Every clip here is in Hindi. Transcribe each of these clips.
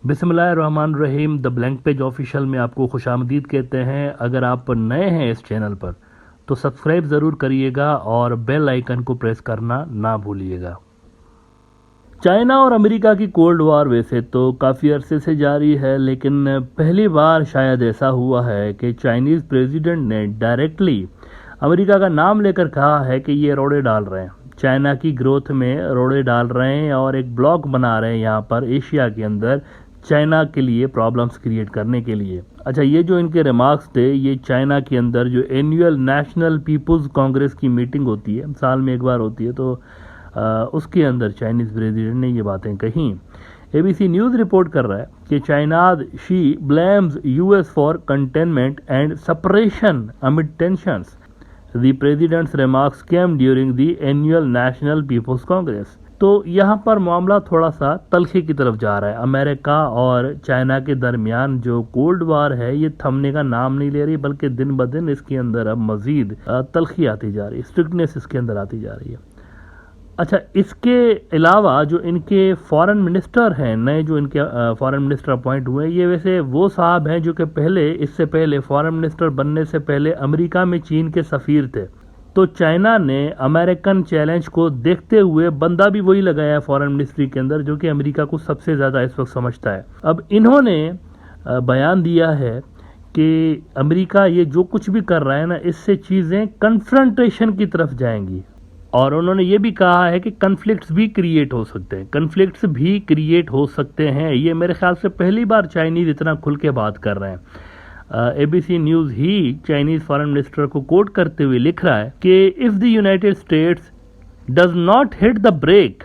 बिस्मिल्लाहिर्रहमानिर्रहीम। द ब्लैंक पेज ऑफिशियल में आपको खुशामदीद कहते हैं। अगर आप नए हैं इस चैनल पर तो सब्सक्राइब ज़रूर करिएगा और बेल आइकन को प्रेस करना ना भूलिएगा। चाइना और अमेरिका की कोल्ड वॉर वैसे तो काफ़ी अरसे से जारी है, लेकिन पहली बार शायद ऐसा हुआ है कि चाइनीज़ प्रेसिडेंट ने डायरेक्टली अमेरिका का नाम लेकर कहा है कि ये रोड़े डाल रहे हैं, चाइना की ग्रोथ में रोड़े डाल रहे हैं और एक ब्लॉक बना रहे हैं यहाँ पर एशिया के अंदर चाइना के लिए प्रॉब्लम्स क्रिएट करने के लिए। अच्छा, ये जो इनके रिमार्क्स थे ये चाइना के अंदर जो एनुअल नेशनल पीपुल्स कांग्रेस की मीटिंग होती है, साल में एक बार होती है, तो उसके अंदर चाइनीज़ प्रेसिडेंट ने ये बातें कहीं। एबीसी न्यूज़ रिपोर्ट कर रहा है कि China's Xi blames US for containment and suppression amid tensions. The president's remarks came during the annual National People's Congress। तो यहाँ पर मामला थोड़ा सा तलखी की तरफ जा रहा है। अमेरिका और चाइना के दरमियान जो कोल्ड वार है ये थमने का नाम नहीं ले रही, बल्कि दिन ब दिन इसके अंदर अब मजीद तलखी आती जा रही है, स्ट्रिक्टनेस इसके अंदर आती जा रही है। अच्छा, इसके अलावा जो इनके फॉरेन मिनिस्टर हैं, नए जो इनके फॉरेन मिनिस्टर अपॉइंट हुए हैं, ये वैसे वो साहब हैं जो कि इससे पहले फॉरेन मिनिस्टर बनने से पहले अमेरिका में चीन के सफ़ीर थे। तो चाइना ने अमेरिकन चैलेंज को देखते हुए बंदा भी वही लगाया है फॉरेन मिनिस्ट्री के अंदर, जो कि अमेरिका को सबसे ज़्यादा इस वक्त समझता है। अब इन्होंने बयान दिया है कि अमेरिका ये जो कुछ भी कर रहा है ना, इससे चीज़ें कन्फ्रंटेशन की तरफ जाएंगी। और उन्होंने ये भी कहा है कि कन्फ्लिक्ट्स भी क्रिएट हो सकते हैं। ये मेरे ख्याल से पहली बार चाइनीज़ इतना खुल के बात कर रहे हैं। एबीसी न्यूज़ ही चाइनीज़ फॉरेन मिनिस्टर को कोट करते हुए लिख रहा है कि if the United States does not hit the brake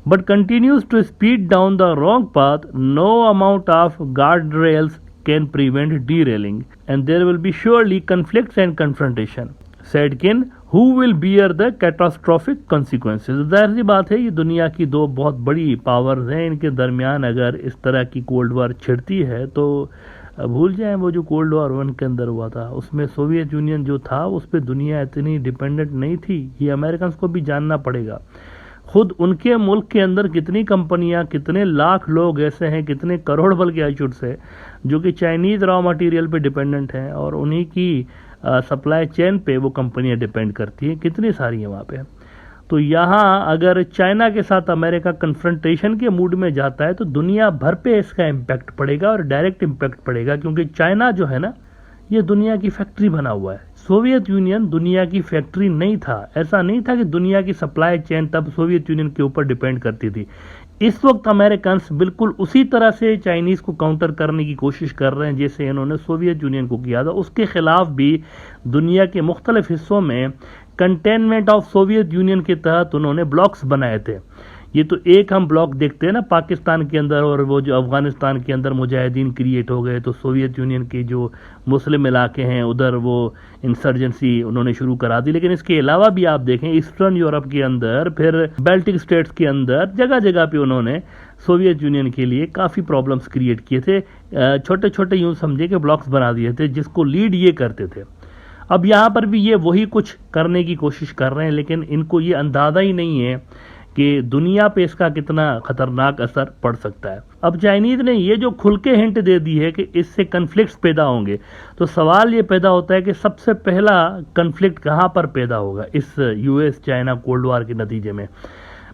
but continues to speed down the wrong path, no amount of guardrails can prevent derailing and there will be surely conflicts and confrontation, said Qin who will bear the catastrophic consequences. जाहिर सी बात है, ये दुनिया की दो बहुत बड़ी पावर्स हैं, इनके दरमियान अगर इस तरह की कोल्ड वॉर छिड़ती है तो भूल जाएं वो जो कोल्ड वॉर 1 के अंदर हुआ था, उसमें सोवियत यूनियन जो था उस पर दुनिया इतनी डिपेंडेंट नहीं थी। ये अमेरिकन को भी जानना पड़ेगा। खुद उनके मुल्क के अंदर कितनी कंपनियां, कितने लाख लोग ऐसे हैं, कितने करोड़ बल्कि आई शुड से, जो कि चाइनीज़ रॉ मटेरियल पे डिपेंडेंट हैं और उन्हीं की सप्लाई चेन पे वो कंपनियां डिपेंड करती हैं, कितनी सारी हैं वहाँ पे। तो यहाँ अगर चाइना के साथ अमेरिका कन्फ्रंटेशन के मूड में जाता है तो दुनिया भर पे इसका इम्पैक्ट पड़ेगा और डायरेक्ट इम्पैक्ट पड़ेगा, क्योंकि चाइना जो है ना ये दुनिया की फैक्ट्री बना हुआ है। सोवियत यूनियन दुनिया की फैक्ट्री नहीं था, ऐसा नहीं था कि दुनिया की सप्लाई चेन तब सोवियत यूनियन के ऊपर डिपेंड करती थी। इस वक्त अमेरिकन बिल्कुल उसी तरह से चाइनीज़ को काउंटर करने की कोशिश कर रहे हैं जैसे इन्होंने सोवियत यूनियन को किया था। उसके खिलाफ भी दुनिया के मुख्तलिफ हिस्सों में कंटेनमेंट ऑफ सोवियत यूनियन के तहत उन्होंने ब्लॉक्स बनाए थे। ये तो एक हम ब्लॉक देखते हैं ना पाकिस्तान के अंदर, और वो जो अफ़गानिस्तान के अंदर मुजाहिदीन क्रिएट हो गए तो सोवियत यूनियन के जो मुस्लिम इलाके हैं उधर वो इंसर्जेंसी उन्होंने शुरू करा दी। लेकिन इसके अलावा भी आप देखें ईस्टर्न यूरोप के अंदर, फिर बाल्टिक स्टेट्स के अंदर, जगह जगह पे उन्होंने सोवियत यूनियन के लिए काफ़ी प्रॉब्लम्स क्रिएट किए थे। छोटे छोटे यूँ समझे कि ब्लॉक्स बना दिए थे जिसको लीड ये करते थे। अब यहाँ पर भी ये वही कुछ करने की कोशिश कर रहे हैं, लेकिन इनको ये अंदाज़ा ही नहीं है कि दुनिया पे इसका कितना खतरनाक असर पड़ सकता है। अब चाइनीज़ ने ये जो खुल के हिंट दे दी है कि इससे कन्फ्लिक्ट्स पैदा होंगे, तो सवाल ये पैदा होता है कि सबसे पहला कन्फ्लिक्ट कहाँ पर पैदा होगा इस यूएस चाइना कोल्ड वार के नतीजे में।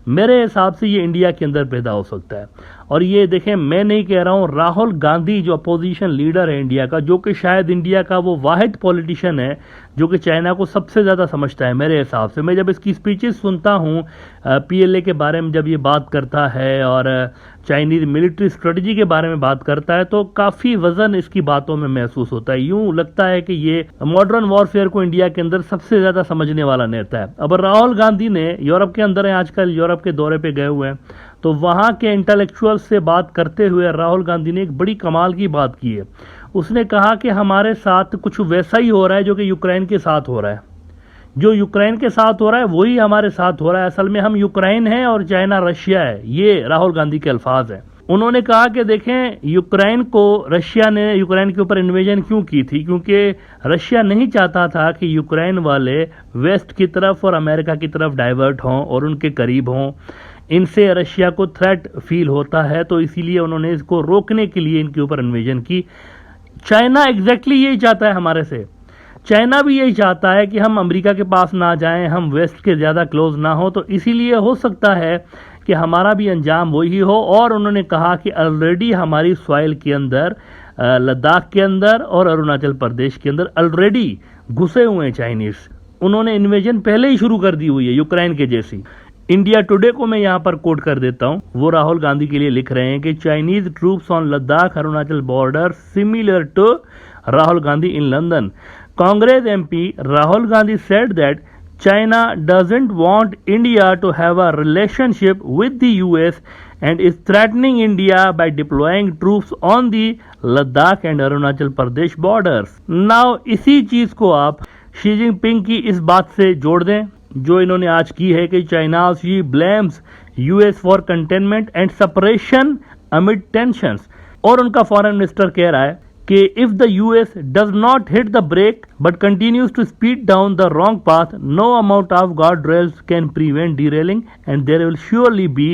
मेरे हिसाब से ये इंडिया के अंदर पैदा हो सकता है। और ये देखें, मैं नहीं कह रहा हूँ, राहुल गांधी जो अपोजिशन लीडर है इंडिया का, जो कि शायद इंडिया का वो वाहिद पॉलिटिशियन है जो कि चाइना को सबसे ज़्यादा समझता है मेरे हिसाब से। मैं जब इसकी स्पीचेस सुनता हूँ पीएलए के बारे में जब ये बात करता है और चाइनीज़ मिलिट्री स्ट्रेटजी के बारे में बात करता है, तो काफ़ी वजन इसकी बातों में महसूस होता है। यूँ लगता है कि ये मॉडर्न वॉरफेयर को इंडिया के अंदर सबसे ज़्यादा समझने वाला नेता है। अब राहुल गांधी ने यूरोप के अंदर है, आजकल यूरोप के दौरे पे गए हुए हैं, तो वहाँ के इंटेलेक्चुअल से बात करते हुए राहुल गांधी ने एक बड़ी कमाल की बात की है। उसने कहा कि हमारे साथ कुछ वैसा ही हो रहा है जो कि यूक्रेन के साथ हो रहा है। जो यूक्रेन के साथ हो रहा है वही हमारे साथ हो रहा है। असल में हम यूक्रेन हैं और चाइना रशिया है। ये राहुल गांधी के अल्फाज हैं। उन्होंने कहा कि देखें, यूक्रेन को रशिया ने यूक्रेन के ऊपर इन्वेजन क्यों की थी, क्योंकि रशिया नहीं चाहता था कि यूक्रेन वाले वेस्ट की तरफ और अमेरिका की तरफ डाइवर्ट हों और उनके करीब हों। इनसे रशिया को थ्रेट फील होता है, तो इसीलिए उन्होंने इसको रोकने के लिए इनके ऊपर इन्वेजन की। चाइना एग्जैक्टली यही चाहता है हमारे से। चाइना भी यही चाहता है कि हम अमेरिका के पास ना जाएं, हम वेस्ट के ज़्यादा क्लोज ना हो, तो इसीलिए हो सकता है कि हमारा भी अंजाम वही हो। और उन्होंने कहा कि ऑलरेडी हमारी सॉइल के अंदर, लद्दाख के अंदर और अरुणाचल प्रदेश के अंदर ऑलरेडी घुसे हुए हैं चाइनीज। उन्होंने इन्वेजन पहले ही शुरू कर दी हुई है, यूक्रेन के जैसी। इंडिया टुडे को मैं यहां पर कोट कर देता हूं, वो राहुल गांधी के लिए लिख रहे हैं कि Chinese troops on Ladakh Arunachal border similar to Rahul Gandhi in London. Congress MP Rahul Gandhi said that China doesn't want India to have a relationship with the US and is threatening India by deploying troops on the Ladakh and Arunachal Pradesh borders. Now इसी चीज को आप शी जिनपिंग की इस बात से जोड़ दें जो इन्होंने आज की है कि China she blames US for containment and separation amid tensions. और उनका फॉरेन मिनिस्टर कह रहा है कि if the US does not hit the brake but continues to speed down the wrong path, no amount of guardrails can prevent derailing and there will surely be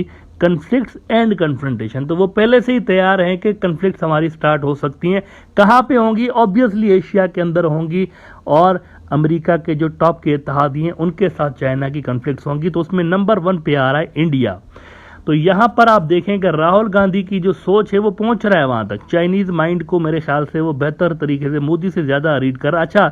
conflicts and confrontation। तो वो पहले से ही तैयार हैं कि conflicts हमारी स्टार्ट हो सकती हैं। कहाँ पे होंगी? ऑब्वियसली एशिया के अंदर होंगी और अमेरिका के जो टॉप के इत्तेहादी हैं उनके साथ चाइना की conflicts होंगी। तो उसमें नंबर 1 पे आ रहा है इंडिया। तो यहां पर आप देखें कि राहुल गांधी की जो सोच है वो पहुंच रहा है वहां तक। चाइनीज माइंड को मेरे ख्याल से वो बेहतर तरीके से मोदी से ज्यादा रीड कर। अच्छा,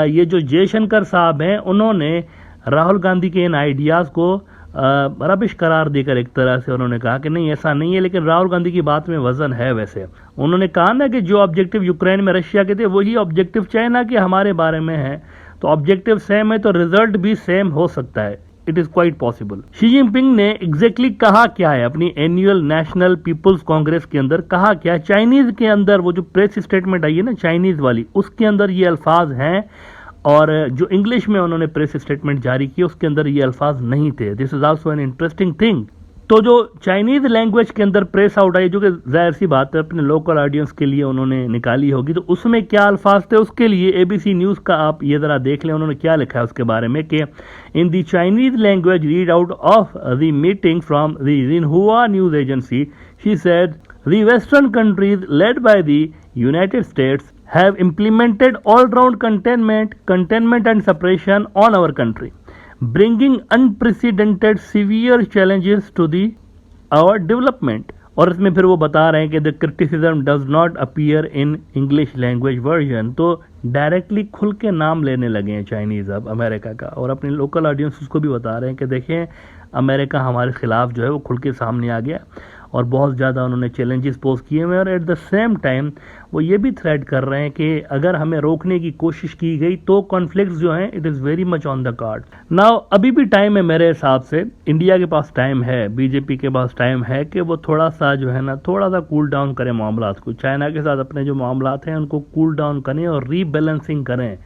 ये जो जयशंकर साहब हैं उन्होंने राहुल गांधी के इन आइडियाज को रबिश करार देकर एक तरह से उन्होंने कहा कि नहीं ऐसा नहीं है, लेकिन राहुल गांधी की बात में वजन है। वैसे उन्होंने कहा ना कि जो ऑब्जेक्टिव यूक्रेन में रशिया के थे वही ऑब्जेक्टिव चाइना के हमारे बारे में है, तो ऑब्जेक्टिव सेम है तो रिजल्ट भी सेम हो सकता है। It is quite possible. Xi Jinping ने एग्जैक्टली कहा क्या है अपनी एनुअल नेशनल पीपुल्स कांग्रेस के अंदर? कहा क्या? चाइनीज के अंदर वो जो प्रेस स्टेटमेंट आई है ना चाइनीज वाली, उसके अंदर ये अल्फाज हैं और जो इंग्लिश में उन्होंने प्रेस स्टेटमेंट जारी की उसके अंदर ये अल्फाज नहीं थे। This is also an interesting thing. तो जो चाइनीज लैंग्वेज के अंदर प्रेस आउट आई, जो कि जाहिर सी बात है अपने लोकल ऑडियंस के लिए उन्होंने निकाली होगी, तो उसमें क्या अल्फाज थे उसके लिए एबीसी न्यूज का आप ये जरा देख लें। उन्होंने क्या लिखा है उसके बारे में कि in the Chinese language read out of the meeting from the Xinhua news agency, she said the western countries led by the United states have implemented all-round containment and suppression on our country, bringing unprecedented severe challenges to our development। और इसमें फिर वो बता रहे हैं कि the criticism does not appear in English language version। तो डायरेक्टली खुल के नाम लेने लगे हैं चाइनीज अब अमेरिका का, और अपने लोकल ऑडियंस उसको भी बता रहे हैं कि देखें अमेरिका हमारे खिलाफ जो है वो खुल के सामने आ गया और बहुत ज़्यादा उन्होंने चैलेंजेस पोज किए हुए हैं। और एट द सेम टाइम वो ये भी थ्रेट कर रहे हैं कि अगर हमें रोकने की कोशिश की गई तो कॉन्फ्लिक्ट्स जो हैं it is very much on the card. Now अभी भी टाइम है मेरे हिसाब से, इंडिया के पास टाइम है, बीजेपी के पास टाइम है कि वो थोड़ा सा जो है ना थोड़ा सा कूल डाउन करें मामलात को। चाइना के साथ अपने जो मामलात हैं उनको कूल डाउन करें और रीबैलेंसिंग करें।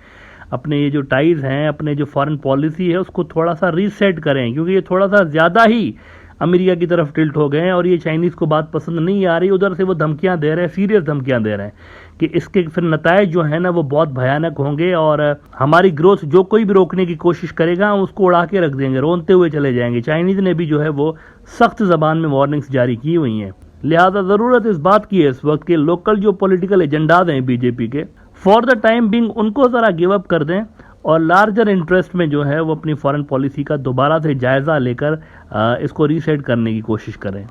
अपने ये जो टाइज हैं, अपने जो फॉरेन पॉलिसी है उसको थोड़ा सा रीसेट करें, क्योंकि ये थोड़ा सा ज़्यादा ही अमेरिका की तरफ टिल्ट हो गए हैं और ये चाइनीज़ को बात पसंद नहीं आ रही। उधर से वो धमकियां दे रहे हैं, सीरियस धमकियां दे रहे हैं कि इसके फिर नतायज जो है ना वो बहुत भयानक होंगे और हमारी ग्रोथ जो कोई भी रोकने की कोशिश करेगा हम उसको उड़ा के रख देंगे, रोनते हुए चले जाएंगे। चाइनीज़ ने भी जो है वो सख्त जबान में वार्निंग्स जारी की हुई हैं। लिहाजा ज़रूरत इस बात की है इस वक्त के लोकल जो पॉलिटिकल एजेंडाज हैं बीजेपी के, फॉर द टाइम बिंग उनको ज़रा गिव अप कर दें और लार्जर इंटरेस्ट में जो है वो अपनी फॉरेन पॉलिसी का दोबारा से जायज़ा लेकर इसको रीसेट करने की कोशिश करें।